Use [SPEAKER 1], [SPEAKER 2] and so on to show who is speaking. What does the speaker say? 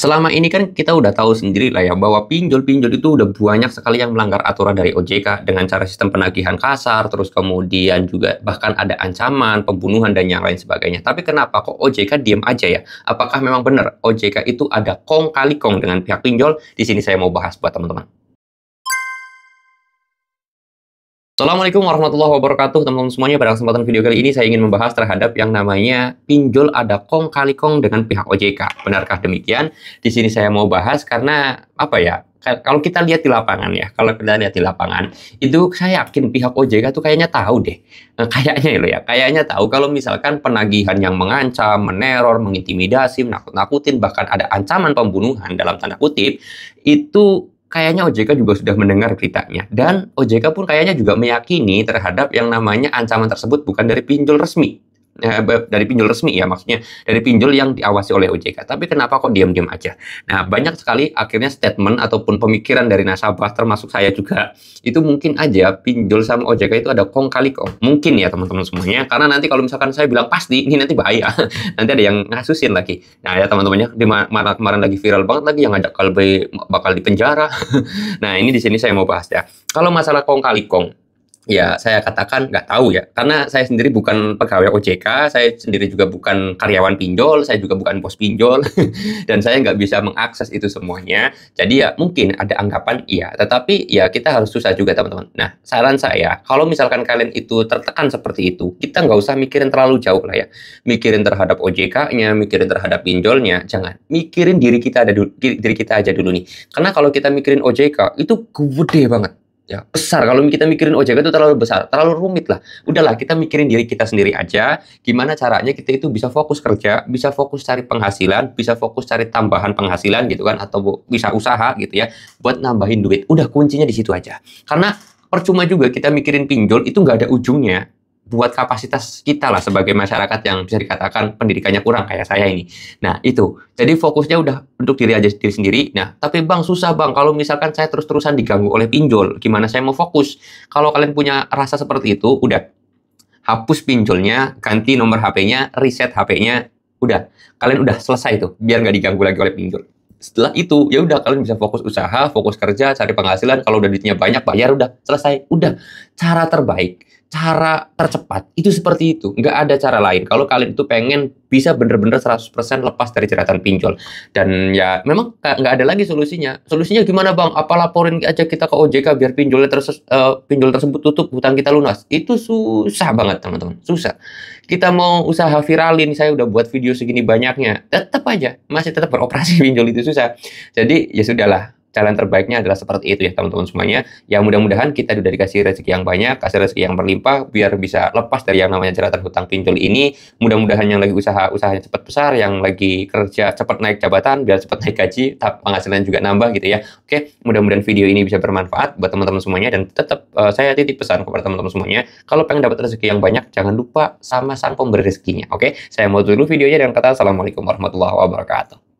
[SPEAKER 1] Selama ini kan kita udah tahu sendiri lah ya bahwa pinjol-pinjol itu udah banyak sekali yang melanggar aturan dari OJK dengan cara sistem penagihan kasar, terus kemudian juga bahkan ada ancaman, pembunuhan dan yang lain sebagainya. Tapi kenapa kok OJK diam aja ya? Apakah memang benar OJK itu ada kong kali kong dengan pihak pinjol? Di sini saya mau bahas buat teman-teman. Assalamualaikum warahmatullahi wabarakatuh teman-teman semuanya. Pada kesempatan video kali ini saya ingin membahas terhadap yang namanya pinjol ada kong kali kong dengan pihak OJK. Benarkah demikian? Di sini saya mau bahas karena apa ya? Kalau kita lihat di lapangan ya, kalau kita lihat di lapangan itu saya yakin pihak OJK tuh kayaknya tahu deh. Kayaknya loh ya, kayaknya tahu kalau misalkan penagihan yang mengancam, meneror, mengintimidasi, menakut-nakutin, bahkan ada ancaman pembunuhan dalam tanda kutip itu kayaknya OJK juga sudah mendengar beritanya. Dan OJK pun kayaknya juga meyakini terhadap yang namanya ancaman tersebut bukan dari pinjol resmi. Dari pinjol resmi ya, maksudnya dari pinjol yang diawasi oleh OJK. Tapi kenapa kok diam-diam aja? Nah, banyak sekali akhirnya statement ataupun pemikiran dari nasabah, termasuk saya juga, itu mungkin aja pinjol sama OJK itu ada kong kali kong. Mungkin ya teman-teman semuanya, karena nanti kalau misalkan saya bilang pasti, ini nanti bahaya. Nanti ada yang ngasusin lagi. Nah ya teman-temannya, kemarin lagi viral banget lagi yang ngajak kalbe bakal dipenjara. Nah ini di sini saya mau bahas ya. Kalau masalah kong kali kong, ya, saya katakan nggak tahu ya, karena saya sendiri bukan pegawai OJK, saya sendiri juga bukan karyawan pinjol, saya juga bukan bos pinjol, dan saya nggak bisa mengakses itu semuanya. Jadi ya mungkin ada anggapan iya, tetapi ya kita harus susah juga teman-teman. Nah, saran saya, kalau misalkan kalian itu tertekan seperti itu, kita nggak usah mikirin terlalu jauh lah ya. Mikirin terhadap OJK-nya, mikirin terhadap pinjolnya, jangan. Mikirin diri kita aja dulu nih. Karena kalau kita mikirin OJK, itu gede banget. Ya, besar. Kalau kita mikirin OJK itu terlalu besar, terlalu rumit lah. Udahlah, kita mikirin diri kita sendiri aja. Gimana caranya kita itu bisa fokus kerja, bisa fokus cari penghasilan, bisa fokus cari tambahan penghasilan gitu kan, atau bisa usaha gitu ya, buat nambahin duit. Udah, kuncinya di situ aja. Karena percuma juga kita mikirin pinjol itu nggak ada ujungnya. Buat kapasitas kita lah sebagai masyarakat yang bisa dikatakan pendidikannya kurang kayak saya ini. Nah itu, jadi fokusnya udah untuk diri sendiri. Nah tapi bang susah bang kalau misalkan saya terus-terusan diganggu oleh pinjol, gimana saya mau fokus? Kalau kalian punya rasa seperti itu, udah hapus pinjolnya, ganti nomor HP-nya, reset HP-nya, udah kalian udah selesai tuh, biar nggak diganggu lagi oleh pinjol. Setelah itu ya udah kalian bisa fokus usaha, fokus kerja, cari penghasilan. Kalau udah duitnya banyak, bayar, udah selesai. Udah, cara terbaik, cara tercepat itu seperti itu. Nggak ada cara lain kalau kalian itu pengen bisa bener-bener 100% lepas dari jeratan pinjol. Dan ya memang nggak ada lagi solusinya. Solusinya gimana bang? Apa laporin aja kita ke OJK biar pinjol tersebut tutup, hutang kita lunas? Itu susah banget teman-teman, susah. Kita mau usaha viralin, saya udah buat video segini banyaknya, tetap aja masih tetap beroperasi pinjol itu susah. Jadi ya sudahlah, jalan terbaiknya adalah seperti itu ya teman-teman semuanya. Ya mudah-mudahan kita udah dikasih rezeki yang banyak, kasih rezeki yang berlimpah, biar bisa lepas dari yang namanya jeratan hutang pinjol ini. Mudah-mudahan yang lagi usahanya cepat besar, yang lagi kerja cepat naik jabatan, biar cepat naik gaji, penghasilan juga nambah gitu ya. Oke, mudah-mudahan video ini bisa bermanfaat buat teman-teman semuanya. Dan tetap saya titip pesan kepada teman-teman semuanya, kalau pengen dapat rezeki yang banyak, jangan lupa sama sang pemberi rezekinya. Oke, saya mau dulu videonya dengan kata assalamualaikum warahmatullahi wabarakatuh.